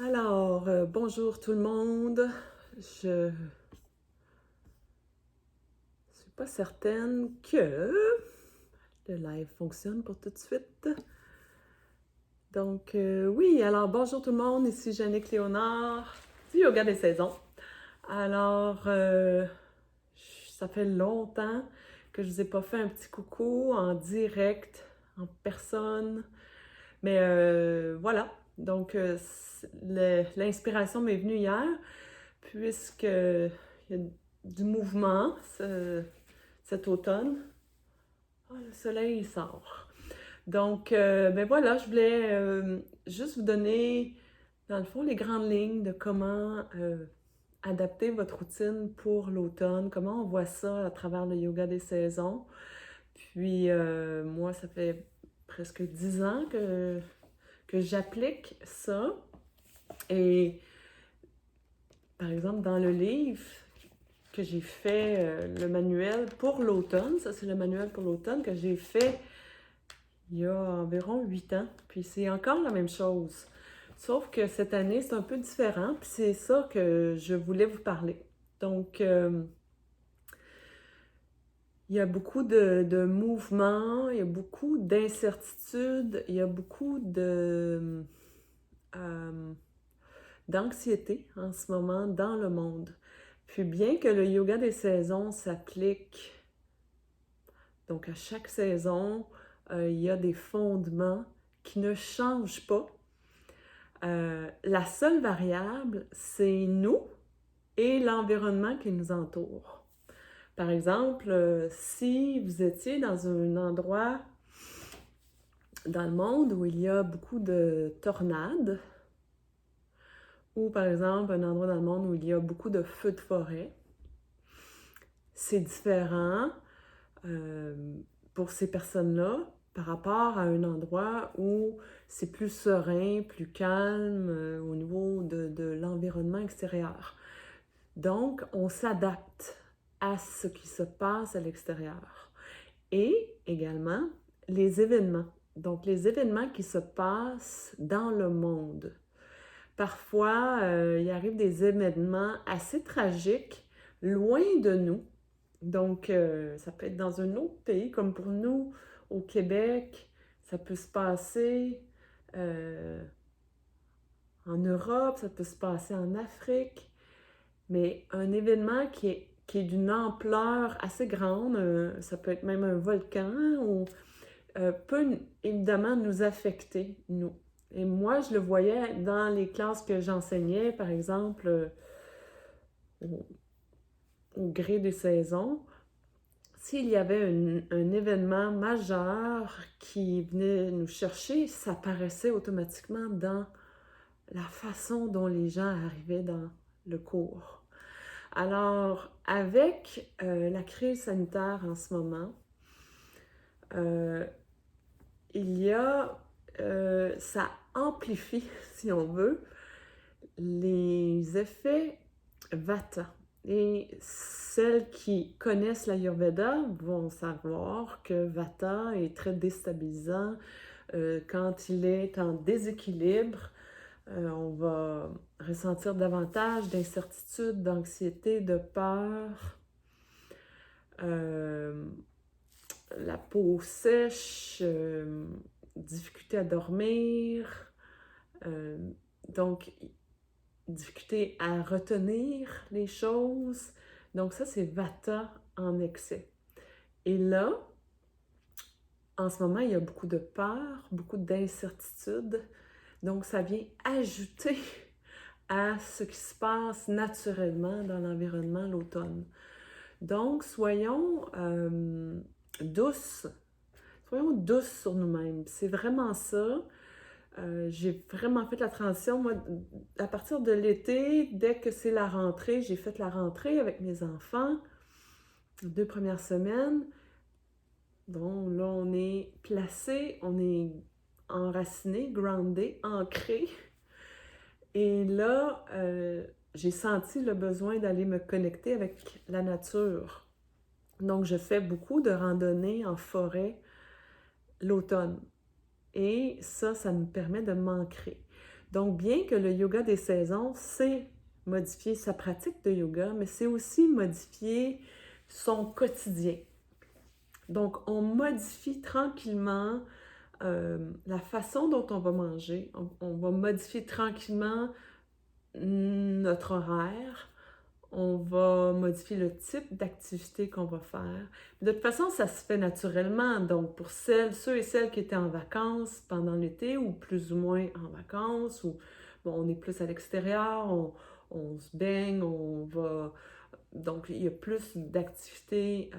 Alors, bonjour tout le monde. Je suis pas certaine que le live fonctionne pour tout de suite. Donc, oui, alors bonjour tout le monde, ici Jannick Léonard du Yoga des Saisons. Alors, ça fait longtemps que je vous ai pas fait un petit coucou en direct, en personne. Mais voilà, donc l'inspiration m'est venue hier, puisque il y a du mouvement cet automne. Ah, le soleil il sort. Donc, ben voilà, je voulais juste vous donner, dans le fond, les grandes lignes de comment adapter votre routine pour l'automne, comment on voit ça à travers le yoga des saisons. Puis, moi, ça fait presque 10 ans que j'applique ça. Et par exemple, dans le livre que j'ai fait, le manuel pour l'automne, ça c'est le manuel pour l'automne que j'ai fait il y a environ 8 ans. Puis c'est encore la même chose. Sauf que cette année, c'est un peu différent. Puis c'est ça que je voulais vous parler. Donc, il y a beaucoup de mouvements, il y a beaucoup d'incertitudes, il y a beaucoup euh, d'anxiété en ce moment dans le monde. Puis bien que le yoga des saisons s'applique donc à chaque saison, il y a des fondements qui ne changent pas. La seule variable, c'est nous et l'environnement qui nous entoure. Par exemple, si vous étiez dans un endroit dans le monde où il y a beaucoup de tornades, ou par exemple un endroit dans le monde où il y a beaucoup de feux de forêt, c'est différent pour ces personnes-là par rapport à un endroit où c'est plus serein, plus calme au niveau de l'environnement extérieur. Donc, on s'adapte à ce qui se passe à l'extérieur. Et également, les événements. Donc, les événements qui se passent dans le monde. Parfois, il arrive des événements assez tragiques, loin de nous. Donc, ça peut être dans un autre pays, comme pour nous, au Québec, ça peut se passer euh, en Europe, ça peut se passer en Afrique, mais un événement qui est d'une ampleur assez grande, ça peut être même un volcan, ou, peut évidemment nous affecter, nous. Et moi, je le voyais dans les classes que j'enseignais, par exemple, au, au gré des saisons. S'il y avait un événement majeur qui venait nous chercher, ça apparaissait automatiquement dans la façon dont les gens arrivaient dans le cours. Alors, avec la crise sanitaire en ce moment, euh, il y a, ça amplifie, si on veut, les effets Vata. Et celles qui connaissent l'Ayurveda vont savoir que Vata est très déstabilisant. Quand il est en déséquilibre, on va ressentir davantage d'incertitude, d'anxiété, de peur, euh, la peau sèche, difficulté à dormir, euh, donc difficulté à retenir les choses. Donc ça, c'est Vata en excès. Et là, en ce moment, il y a beaucoup de peur, beaucoup d'incertitude. Donc ça vient ajouter à ce qui se passe naturellement dans l'environnement l'automne. Donc, douces. Soyons douces sur nous-mêmes. C'est vraiment ça. J'ai vraiment fait la transition. Moi, à partir de l'été, dès que c'est la rentrée, j'ai fait la rentrée avec mes enfants, les 2 premières semaines. Donc là, on est placé, on est enraciné, groundé, ancré. Et là, j'ai senti le besoin d'aller me connecter avec la nature. Donc, je fais beaucoup de randonnées en forêt l'automne. Et ça me permet de m'ancrer. Donc, bien que le yoga des saisons, c'est modifier sa pratique de yoga, mais c'est aussi modifier son quotidien. Donc, on modifie tranquillement la façon dont on va manger. On va modifier tranquillement notre horaire. On va modifier le type d'activité qu'on va faire. De toute façon, ça se fait naturellement. Donc, pour ceux et celles qui étaient en vacances pendant l'été ou plus ou moins en vacances, ou bon, on est plus à l'extérieur, on se baigne, on va... Donc, il y a plus d'activités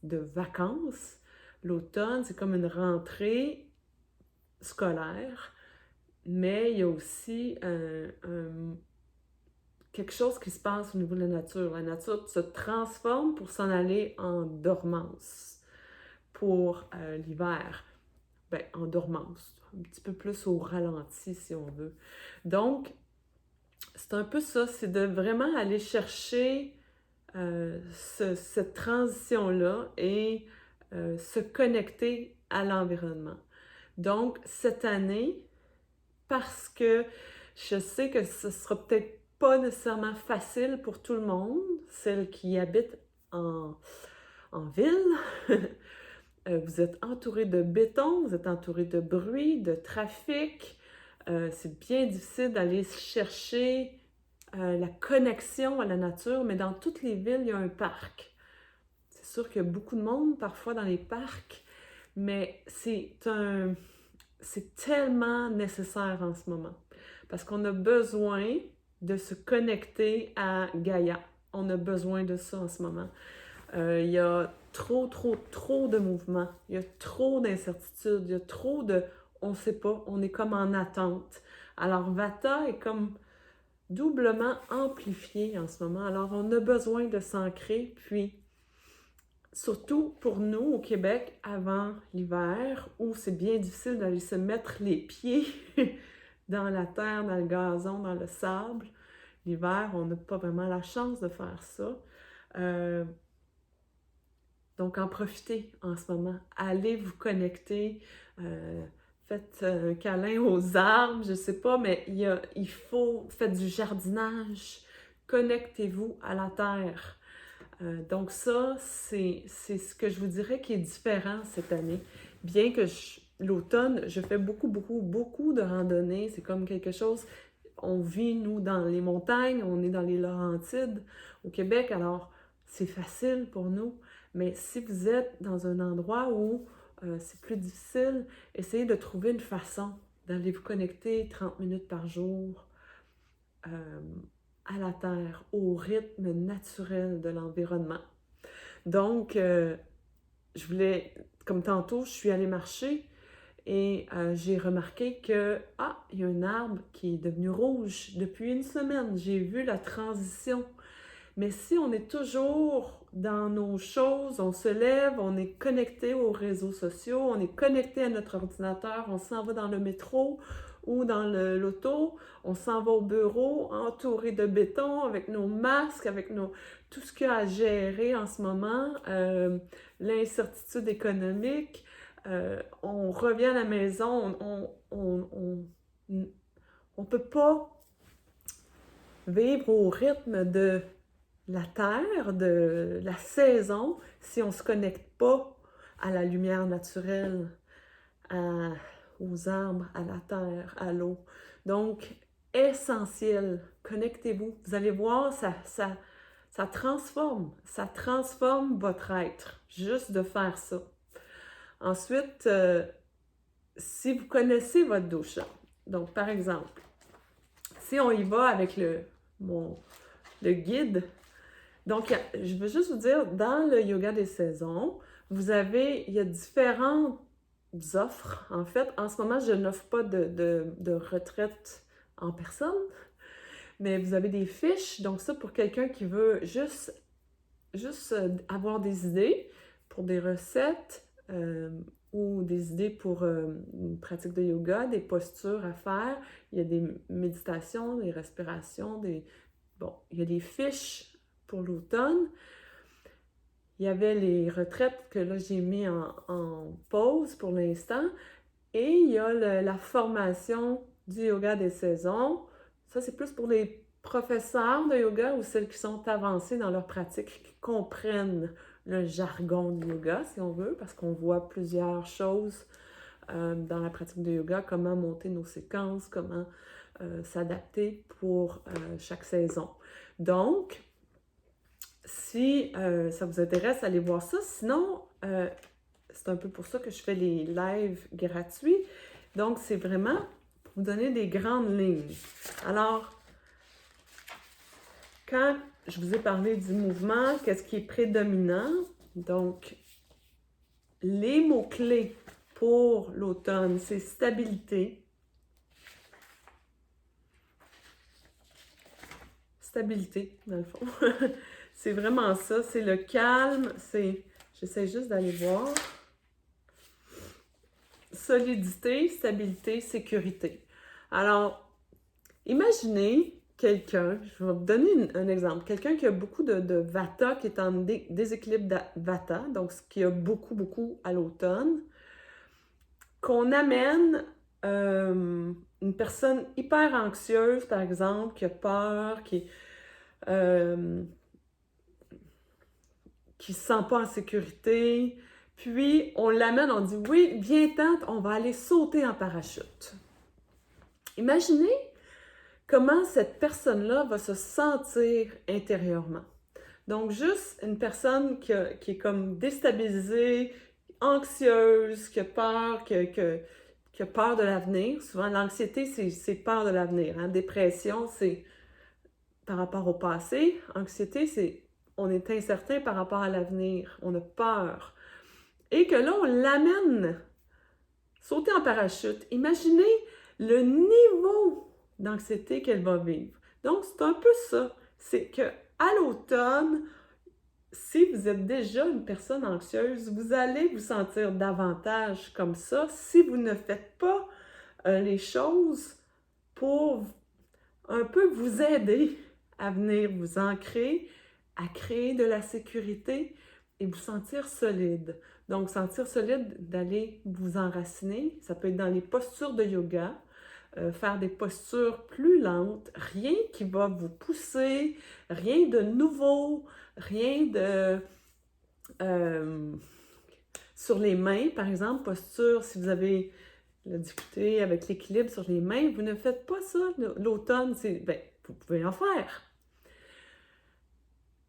de vacances. L'automne, c'est comme une rentrée scolaire, mais il y a aussi quelque chose qui se passe au niveau de la nature. La nature se transforme pour s'en aller en dormance pour l'hiver. Ben, en dormance, un petit peu plus au ralenti si on veut. Donc, c'est un peu ça, c'est de vraiment aller chercher cette transition-là et se connecter à l'environnement. Donc, cette année, parce que je sais que ce sera peut-être pas nécessairement facile pour tout le monde, celles qui habitent en ville. Vous êtes entouré de béton, vous êtes entouré de bruit, de trafic. C'est bien difficile d'aller chercher la connexion à la nature, mais dans toutes les villes, il y a un parc. C'est sûr qu'il y a beaucoup de monde parfois dans les parcs, mais c'est tellement nécessaire en ce moment. Parce qu'on a besoin de se connecter à Gaïa. On a besoin de ça en ce moment. Il y a trop de mouvements. Il y a trop d'incertitudes. Il y a trop de... On ne sait pas. On est comme en attente. Alors, Vata est comme doublement amplifié en ce moment. Alors, on a besoin de s'ancrer. Puis, surtout pour nous au Québec, avant l'hiver, où c'est bien difficile d'aller se mettre les pieds dans la terre, dans le gazon, dans le sable. L'hiver, on n'a pas vraiment la chance de faire ça. Donc, en profitez en ce moment. Allez vous connecter. Faites un câlin aux arbres, je ne sais pas, mais il faut... Faites du jardinage. Connectez-vous à la terre. Donc ça, c'est ce que je vous dirais qui est différent cette année. Bien que l'automne, je fais beaucoup de randonnées. C'est comme quelque chose... On vit, nous, dans les montagnes, on est dans les Laurentides au Québec, alors c'est facile pour nous. Mais si vous êtes dans un endroit où c'est plus difficile, essayez de trouver une façon d'aller vous connecter 30 minutes par jour à la terre, au rythme naturel de l'environnement. Donc, je voulais, comme tantôt, je suis allée marcher et j'ai remarqué que, il y a un arbre qui est devenu rouge depuis une semaine. J'ai vu la transition. Mais si on est toujours dans nos choses, on se lève, on est connecté aux réseaux sociaux, on est connecté à notre ordinateur, on s'en va dans le métro ou dans l'auto, on s'en va au bureau entouré de béton avec nos masques, avec tout ce qu'il y a à gérer en ce moment, l'incertitude économique. On revient à la maison, on peut pas vivre au rythme de la terre, de la saison, si on ne se connecte pas à la lumière naturelle, aux arbres, à la terre, à l'eau. Donc, essentiel, connectez-vous. Vous allez voir, ça transforme votre être, juste de faire ça. Ensuite, si vous connaissez votre dosha, donc par exemple, si on y va avec le guide, donc je veux juste vous dire, dans le yoga des saisons, il y a différentes offres. En fait, en ce moment, je n'offre pas de retraite en personne, mais vous avez des fiches, donc ça pour quelqu'un qui veut juste avoir des idées pour des recettes ou des idées pour une pratique de yoga, des postures à faire. Il y a des méditations, des respirations, il y a des fiches pour l'automne. Il y avait les retraites que là j'ai mis en pause pour l'instant. Et il y a la formation du yoga des saisons. Ça, c'est plus pour les professeurs de yoga ou celles qui sont avancées dans leur pratique, qui comprennent le jargon du yoga, si on veut, parce qu'on voit plusieurs choses dans la pratique de yoga, comment monter nos séquences, comment s'adapter pour chaque saison. Donc, si ça vous intéresse, allez voir ça. Sinon, c'est un peu pour ça que je fais les lives gratuits. Donc, c'est vraiment pour vous donner des grandes lignes. Alors, quand je vous ai parlé du mouvement, qu'est-ce qui est prédominant? Donc, les mots-clés pour l'automne, c'est stabilité. Stabilité, dans le fond. C'est vraiment ça, c'est le calme, c'est... J'essaie juste d'aller voir. Solidité, stabilité, sécurité. Alors, imaginez quelqu'un, je vais vous donner un exemple, quelqu'un qui a beaucoup de vata, qui est en déséquilibre de vata, donc ce qui a beaucoup à l'automne, qu'on amène une personne hyper anxieuse, par exemple, qui a peur, qui se sent pas en sécurité, puis on l'amène, on dit « Oui, viens-t'en, on va aller sauter en parachute. » Imaginez comment cette personne-là va se sentir intérieurement. Donc, juste une personne qui est comme déstabilisée, anxieuse, qui a peur, qui a peur de l'avenir. Souvent, l'anxiété, c'est peur de l'avenir. Hein? Dépression, c'est par rapport au passé. Anxiété, c'est on est incertain par rapport à l'avenir. On a peur. Et que là, on l'amène sauter en parachute. Imaginez le niveau d'anxiété qu'elle va vivre. Donc, c'est un peu ça. C'est que à l'automne, si vous êtes déjà une personne anxieuse, vous allez vous sentir davantage comme ça si vous ne faites pas les choses pour un peu vous aider à venir vous ancrer, à créer de la sécurité et vous sentir solide. Donc, sentir solide, d'aller vous enraciner, ça peut être dans les postures de yoga, faire des postures plus lentes, rien qui va vous pousser, rien de nouveau, rien de... sur les mains, par exemple, posture, si vous avez la difficulté avec l'équilibre sur les mains, vous ne faites pas ça l'automne, vous pouvez en faire.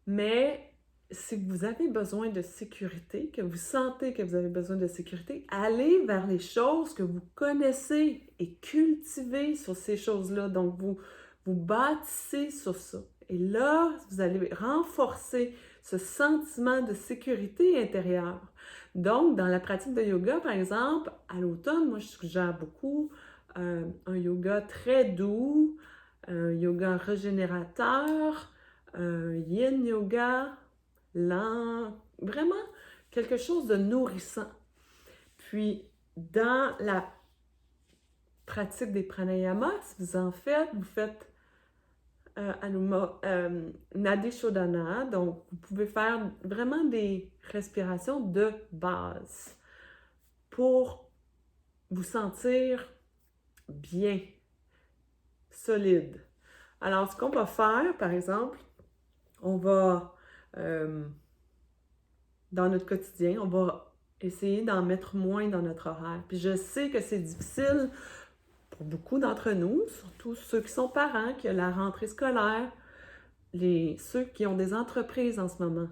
Mais si vous avez besoin de sécurité, que vous sentez que vous avez besoin de sécurité, allez vers les choses que vous connaissez et cultivez sur ces choses-là. Donc, vous bâtissez sur ça. Et là, vous allez renforcer ce sentiment de sécurité intérieure. Donc, dans la pratique de yoga, par exemple, à l'automne, moi, je suggère beaucoup un yoga très doux, un yoga régénérateur, yin yoga, lent, vraiment quelque chose de nourrissant. Puis, dans la pratique des pranayamas, si vous en faites, vous faites Nadi Shodhana, donc vous pouvez faire vraiment des respirations de base pour vous sentir bien, solide. Alors, ce qu'on va faire, par exemple, on va, dans notre quotidien, on va essayer d'en mettre moins dans notre horaire. Puis je sais que c'est difficile pour beaucoup d'entre nous, surtout ceux qui sont parents, qui ont la rentrée scolaire, ceux qui ont des entreprises en ce moment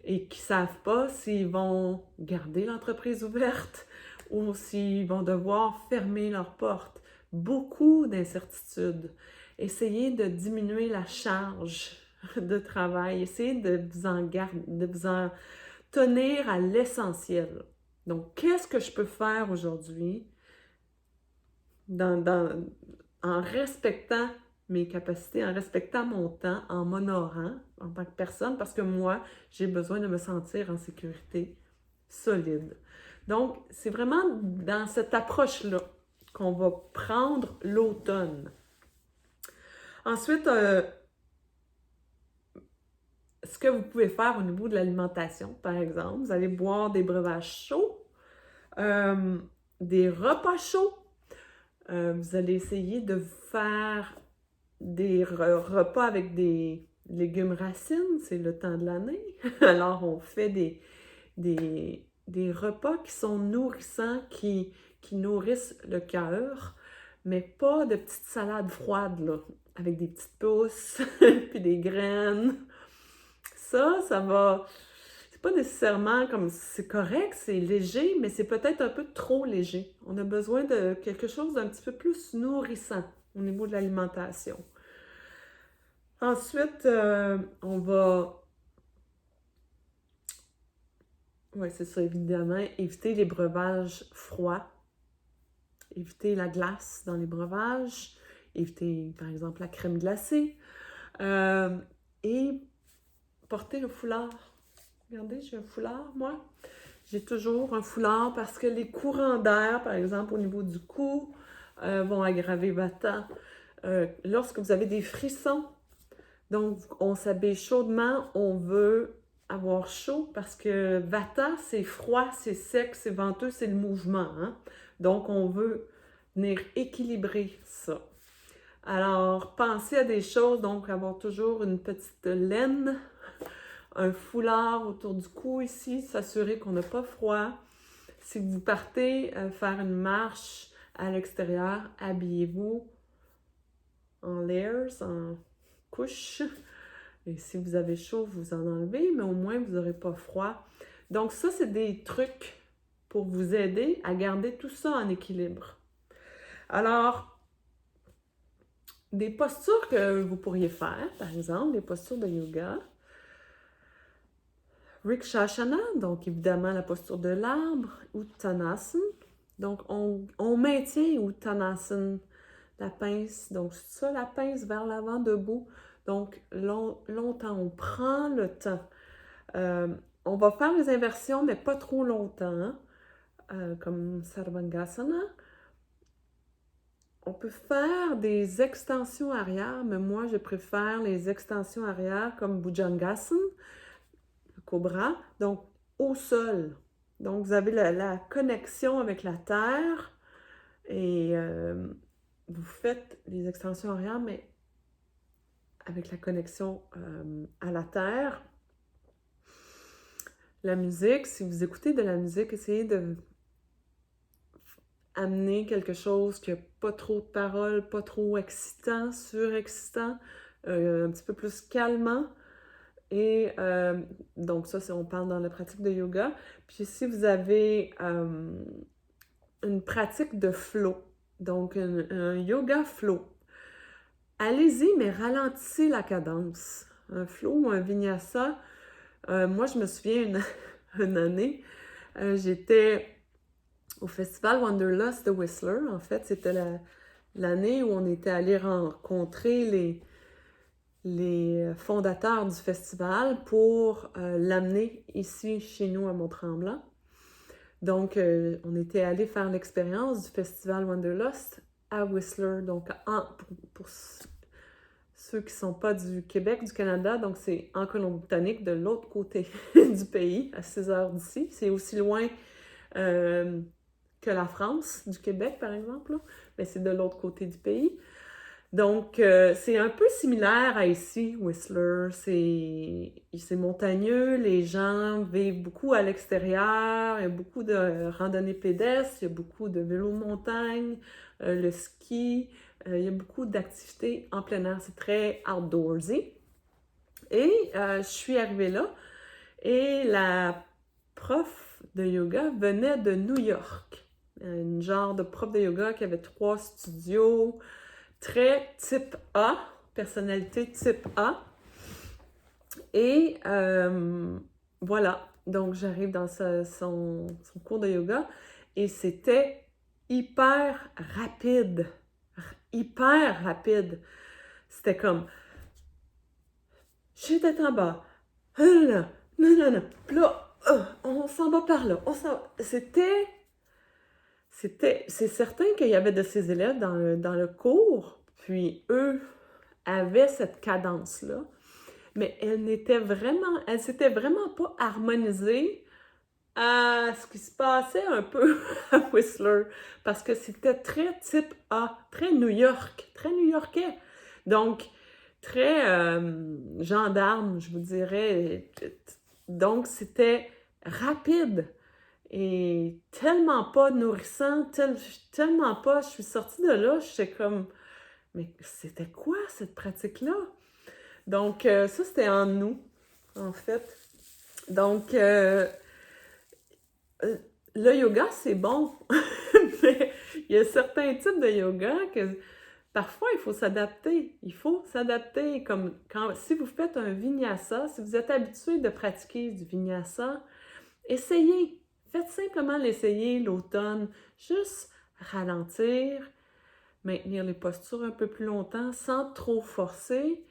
et qui ne savent pas s'ils vont garder l'entreprise ouverte ou s'ils vont devoir fermer leurs portes. Beaucoup d'incertitudes. Essayez de diminuer la charge de travail. Essayez de vous en tenir à l'essentiel. Donc, qu'est-ce que je peux faire aujourd'hui en respectant mes capacités, en respectant mon temps, en m'honorant en tant que personne, parce que moi, j'ai besoin de me sentir en sécurité, solide. Donc, c'est vraiment dans cette approche-là qu'on va prendre l'automne. Ensuite, ce que vous pouvez faire au niveau de l'alimentation, par exemple, vous allez boire des breuvages chauds, des repas chauds, Vous allez essayer de faire des repas avec des légumes racines, c'est le temps de l'année. Alors, on fait des repas qui sont nourrissants, qui nourrissent le cœur, mais pas de petites salades froides, là, avec des petites pousses, puis des graines. Ça va... C'est pas nécessairement comme... C'est correct, c'est léger, mais c'est peut-être un peu trop léger. On a besoin de quelque chose d'un petit peu plus nourrissant au niveau de l'alimentation. Ensuite, on va... Oui, c'est ça, évidemment, éviter les breuvages froids, éviter la glace dans les breuvages, éviter, par exemple, la crème glacée, et porter le foulard. Regardez, j'ai un foulard, moi. J'ai toujours un foulard parce que les courants d'air, par exemple, au niveau du cou, vont aggraver Vata. Lorsque vous avez des frissons, donc on s'habille chaudement, on veut avoir chaud parce que Vata, c'est froid, c'est sec, c'est venteux, c'est le mouvement. Hein? Donc, on veut venir équilibrer ça. Alors, pensez à des choses, donc avoir toujours une petite laine, un foulard autour du cou ici, s'assurer qu'on n'a pas froid. Si vous partez faire une marche à l'extérieur, habillez-vous en layers, en couches. Et si vous avez chaud, vous en enlevez, mais au moins vous n'aurez pas froid. Donc ça, c'est des trucs pour vous aider à garder tout ça en équilibre. Alors, des postures que vous pourriez faire, par exemple, des postures de yoga. Vrikshasana, donc évidemment la posture de l'arbre, Uttanasana. Donc on maintient Uttanasana, la pince, donc ça, la pince vers l'avant debout. Donc longtemps, on prend le temps. On va faire les inversions, mais pas trop longtemps, comme Sarvangasana. On peut faire des extensions arrière, mais moi, je préfère les extensions arrière comme Bhujangasana, le cobra, donc au sol. Donc, vous avez la connexion avec la terre et vous faites les extensions arrière, mais avec la connexion à la terre. La musique, si vous écoutez de la musique, essayez de amener quelque chose qui n'a pas trop de paroles, pas trop excitant, surexcitant, un petit peu plus calmant. Et donc ça, on parle dans la pratique de yoga. Puis si vous avez une pratique de flow, donc un yoga flow, allez-y, mais ralentissez la cadence. Un flow ou un vinyasa. Moi, je me souviens une année, j'étais au festival Wanderlust de Whistler. En fait, c'était l'année où on était allé rencontrer les fondateurs du festival pour l'amener ici chez nous à Mont-Tremblant. Donc, on était allé faire l'expérience du festival Wanderlust à Whistler. Donc, pour ceux qui ne sont pas du Québec, du Canada, donc c'est en Colombie-Britannique, de l'autre côté du pays, à 6 heures d'ici. C'est aussi loin que la France, du Québec, par exemple, là. Mais c'est de l'autre côté du pays. Donc, c'est un peu similaire à ici, Whistler. C'est montagneux, les gens vivent beaucoup à l'extérieur, il y a beaucoup de randonnées pédestres, il y a beaucoup de vélo montagne, le ski, il y a beaucoup d'activités en plein air, c'est très outdoorsy. Et je suis arrivée là, et la prof de yoga venait de New York. Une genre de prof de yoga qui avait 3 studios, très type A, personnalité type A. Et voilà, donc j'arrive dans son cours de yoga et c'était hyper rapide. Hyper rapide. C'était comme, je tête en bas. Non, non, non, non. Puis là, on s'en va par là. C'est certain qu'il y avait de ces élèves dans le cours, puis eux avaient cette cadence-là, mais elle s'était vraiment pas harmonisée à ce qui se passait un peu à Whistler, parce que c'était très type A, très New York, très new-yorkais. Donc, très gendarme, je vous dirais. Donc, c'était rapide et tellement pas nourrissant, tellement pas. Je suis sortie de là, j'étais comme, mais c'était quoi cette pratique-là? Donc, ça, c'était en nous, en fait. Donc, le yoga, c'est bon, mais il y a certains types de yoga que parfois il faut s'adapter. Il faut s'adapter. Comme si vous faites un vinyasa, si vous êtes habitué de pratiquer du vinyasa, essayez. Faites simplement l'essayer l'automne. Juste ralentir, maintenir les postures un peu plus longtemps sans trop forcer.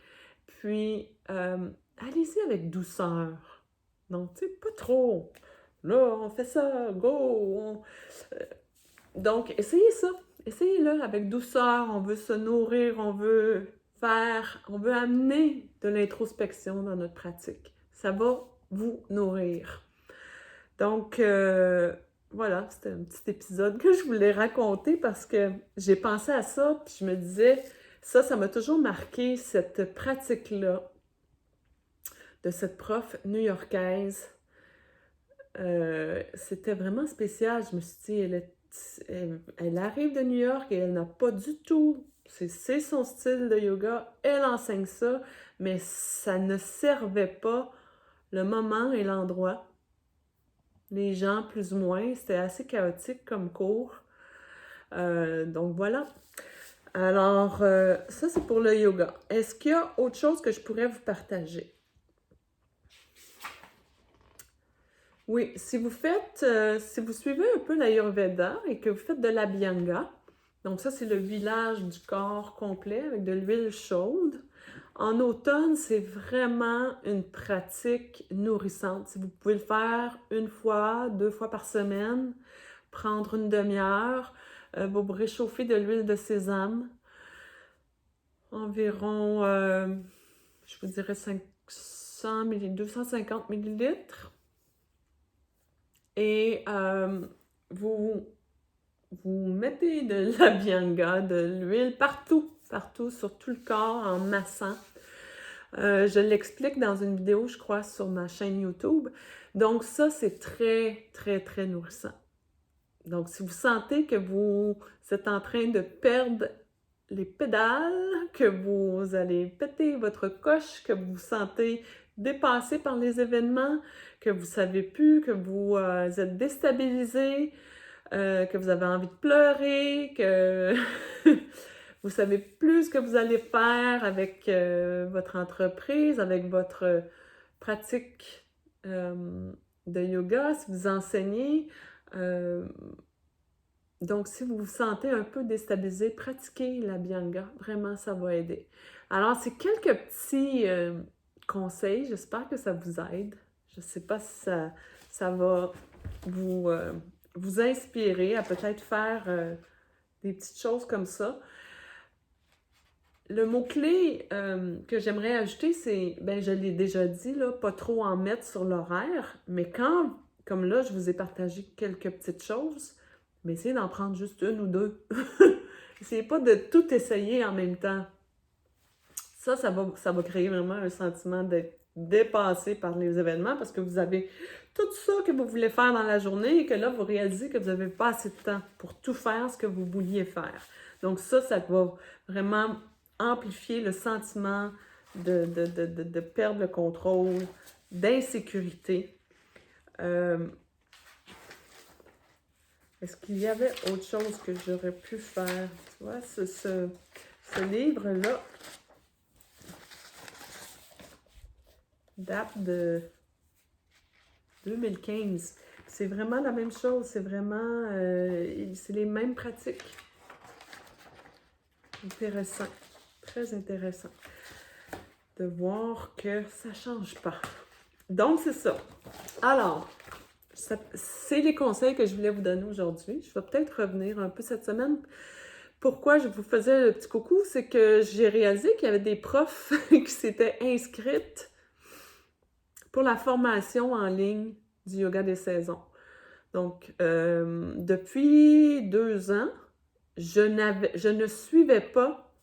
Puis, allez-y avec douceur. Donc, tu sais, pas trop. Là, on fait ça, go! Donc, essayez ça. Essayez-le avec douceur. On veut se nourrir, on veut amener de l'introspection dans notre pratique. Ça va vous nourrir. Donc, voilà, c'était un petit épisode que je voulais raconter parce que j'ai pensé à ça, puis je me disais, ça m'a toujours marqué, cette pratique-là de cette prof new-yorkaise. C'était vraiment spécial. Je me suis dit, elle arrive de New York et elle n'a pas du tout, c'est son style de yoga, elle enseigne ça, mais ça ne servait pas le moment et l'endroit. Les gens, plus ou moins, c'était assez chaotique comme cours. Donc voilà. Alors, ça c'est pour le yoga. Est-ce qu'il y a autre chose que je pourrais vous partager? Oui, si vous suivez un peu l'Ayurveda et que vous faites de l'Abhyanga, donc ça c'est le village du corps complet avec de l'huile chaude. En automne, c'est vraiment une pratique nourrissante. Si vous pouvez le faire 1 fois, 2 fois par semaine, prendre une demi-heure, vous réchauffer de l'huile de sésame, environ, je vous dirais 250 millilitres. Et vous mettez de l'Abhyanga, de l'huile partout, sur tout le corps en massant. Je l'explique dans une vidéo, je crois, sur ma chaîne YouTube. Donc ça, c'est très, très, très nourrissant. Donc, si vous sentez que vous êtes en train de perdre les pédales, que vous allez péter votre coche, que vous vous sentez dépassé par les événements, que vous ne savez plus, que vous êtes déstabilisé, que vous avez envie de pleurer, que vous savez plus ce que vous allez faire avec votre entreprise, avec votre pratique de yoga, si vous enseignez. Donc, si vous vous sentez un peu déstabilisé, pratiquez l'Abhyanga. Vraiment, ça va aider. Alors, c'est quelques petits conseils. J'espère que ça vous aide. Je ne sais pas si ça va vous inspirer à peut-être faire des petites choses comme ça. Le mot-clé que j'aimerais ajouter, c'est, je l'ai déjà dit, là, pas trop en mettre sur l'horaire, mais quand, comme là, je vous ai partagé quelques petites choses, mais essayez d'en prendre juste 1 ou 2. Essayez pas de tout essayer en même temps. Ça va créer vraiment un sentiment d'être dépassé par les événements parce que vous avez tout ça que vous voulez faire dans la journée et que là, vous réalisez que vous n'avez pas assez de temps pour tout faire ce que vous vouliez faire. Donc ça va vraiment amplifier le sentiment de perdre le contrôle, d'insécurité. Est-ce qu'il y avait autre chose que j'aurais pu faire? Tu vois, ce livre-là date de 2015. C'est vraiment la même chose. C'est vraiment... c'est les mêmes pratiques. Intéressant. Très intéressant de voir que ça ne change pas. Donc, c'est ça. Alors, c'est les conseils que je voulais vous donner aujourd'hui. Je vais peut-être revenir un peu cette semaine. Pourquoi je vous faisais le petit coucou, c'est que j'ai réalisé qu'il y avait des profs qui s'étaient inscrites pour la formation en ligne du yoga des saisons. Donc, depuis 2 ans, je ne suivais pas,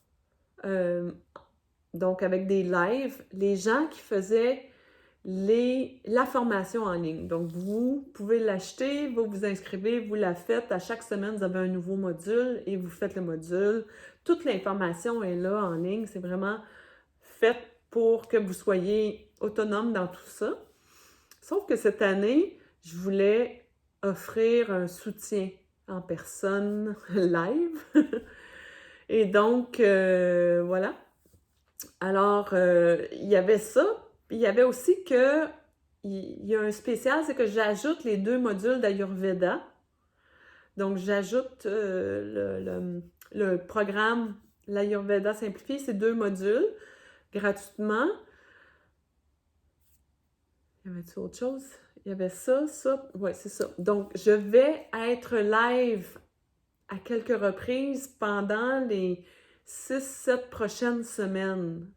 donc avec des lives, les gens qui faisaient la formation en ligne. Donc, vous pouvez l'acheter, vous vous inscrivez, vous la faites. À chaque semaine, vous avez un nouveau module et vous faites le module. Toute l'information est là en ligne. C'est vraiment fait pour que vous soyez autonome dans tout ça. Sauf que cette année, je voulais offrir un soutien en personne live. Et donc, voilà. Alors, il y avait ça. Il y avait aussi que, il y a un spécial, c'est que j'ajoute les 2 modules d'Ayurveda. Donc, j'ajoute le programme l'Ayurveda simplifié, ces 2 modules, gratuitement. Y avait-tu autre chose? Il y avait ça. Ouais, c'est ça. Donc, je vais être live à quelques reprises pendant les 6-7 prochaines semaines.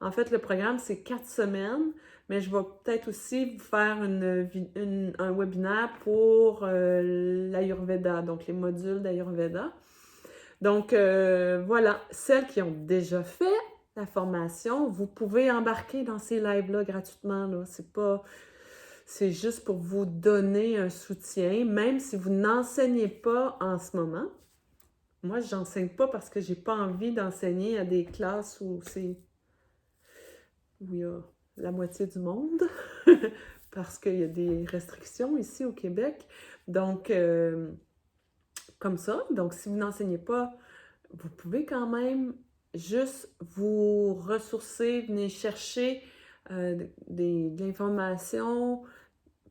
En fait, le programme, c'est 4 semaines, mais je vais peut-être aussi vous faire un webinaire pour l'Ayurveda, donc les modules d'Ayurveda. Donc, voilà, celles qui ont déjà fait la formation, vous pouvez embarquer dans ces lives-là gratuitement. Là. C'est juste pour vous donner un soutien, même si vous n'enseignez pas en ce moment. Moi, je n'enseigne pas parce que j'ai pas envie d'enseigner à des classes où il y a la moitié du monde, parce qu'il y a des restrictions ici au Québec. Donc, comme ça. Donc, si vous n'enseignez pas, vous pouvez quand même juste vous ressourcer, venir chercher de l'information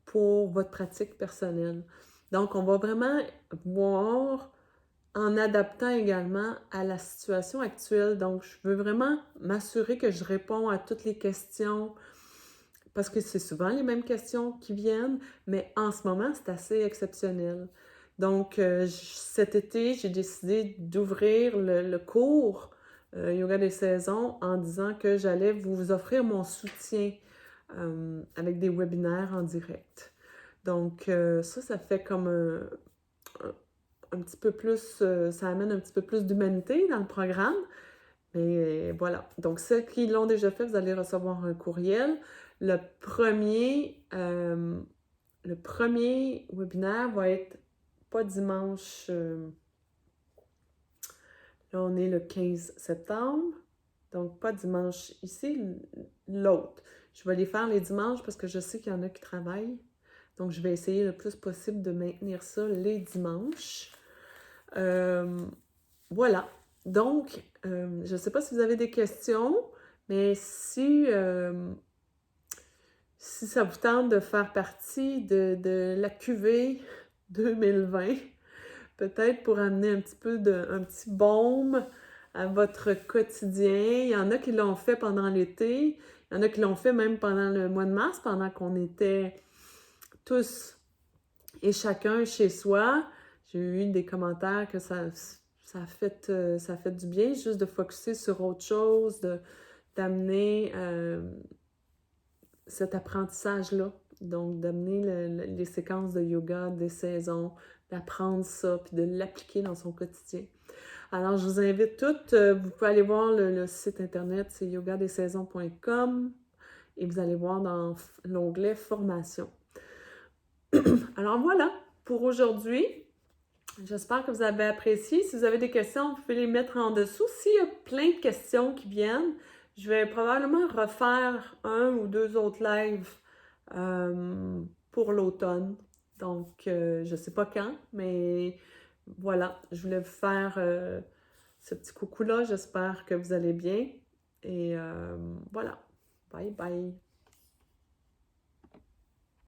pour votre pratique personnelle. Donc, on va vraiment voir en adaptant également à la situation actuelle. Donc, je veux vraiment m'assurer que je réponds à toutes les questions parce que c'est souvent les mêmes questions qui viennent, mais en ce moment, c'est assez exceptionnel. Donc, cet été, j'ai décidé d'ouvrir le cours Yoga des saisons en disant que j'allais vous offrir mon soutien avec des webinaires en direct. Donc, ça fait comme un petit peu plus, ça amène un petit peu plus d'humanité dans le programme. Mais voilà. Donc, ceux qui l'ont déjà fait, vous allez recevoir un courriel. Le premier webinaire va être pas dimanche. Là, on est le 15 septembre. Donc, pas dimanche ici, l'autre. Je vais les faire les dimanches parce que je sais qu'il y en a qui travaillent. Donc, je vais essayer le plus possible de maintenir ça les dimanches. Voilà. Donc, je ne sais pas si vous avez des questions, mais si ça vous tente de faire partie de la cuvée 2020, peut-être pour amener un petit baume à votre quotidien. Il y en a qui l'ont fait pendant l'été, il y en a qui l'ont fait même pendant le mois de mars, pendant qu'on était tous et chacun chez soi. J'ai eu des commentaires que ça a fait du bien, juste de focusser sur autre chose, d'amener cet apprentissage-là. Donc, d'amener les séquences de yoga, des saisons, d'apprendre ça, puis de l'appliquer dans son quotidien. Alors, je vous invite toutes, vous pouvez aller voir le site internet, c'est yogadessaisons.com et vous allez voir dans l'onglet « Formation ». Alors voilà, pour aujourd'hui. J'espère que vous avez apprécié. Si vous avez des questions, vous pouvez les mettre en dessous. S'il y a plein de questions qui viennent, je vais probablement refaire 1 ou 2 autres lives pour l'automne. Donc, je ne sais pas quand, mais voilà, je voulais vous faire ce petit coucou-là. J'espère que vous allez bien. Et voilà, bye bye.